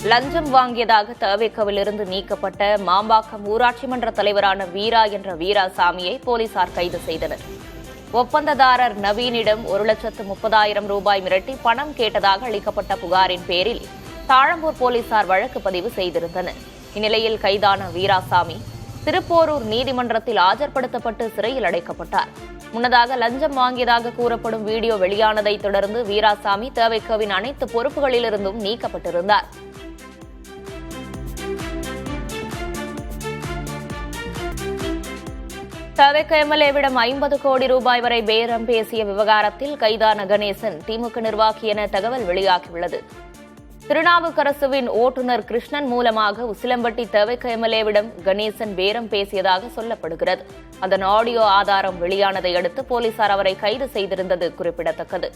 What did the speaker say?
லஞ்சம் வாங்கியதாக தவேகவிலிருந்து நீக்கப்பட்ட மாம்பாக்கம் ஊராட்சி மன்ற தலைவரான வீரா என்ற வீராசாமியை போலீசார் கைது செய்தனர். ஒப்பந்ததாரர் நவீனிடம் 1,30,000 ரூபாய் மிரட்டி பணம் கேட்டதாக அளிக்கப்பட்ட புகாரின் பேரில் தாழம்பூர் போலீசார் வழக்கு பதிவு செய்திருந்தனர். இந்நிலையில் கைதான வீராசாமி திருப்போரூர் நீதிமன்றத்தில் ஆஜர்படுத்தப்பட்டு சிறையில் அடைக்கப்பட்டார். முன்னதாக லஞ்சம் வாங்கியதாக கூறப்படும் வீடியோ வெளியானதை தொடர்ந்து வீராசாமி தவேகவின் அனைத்து பொறுப்புகளிலிருந்தும் நீக்கப்பட்டிருந்தார். தவேக எம்எல்ஏவிடம் 50 கோடி ரூபாய் வரை பேரம் பேசிய விவகாரத்தில் கைதான கணேசன் திமுக நிர்வாகி என தகவல் வெளியாகியுள்ளது. திருநாவுக்கரசுவின் ஓட்டுநர் கிருஷ்ணன் மூலமாக உசிலம்பட்டி தவேக எம்எல்ஏவிடம் கணேசன் பேரம் பேசியதாக சொல்லப்படுகிறது. அதன் ஆடியோ ஆதாரம் வெளியானதை அடுத்து போலீசார் அவரை கைது செய்திருந்தது குறிப்பிடத்தக்கது.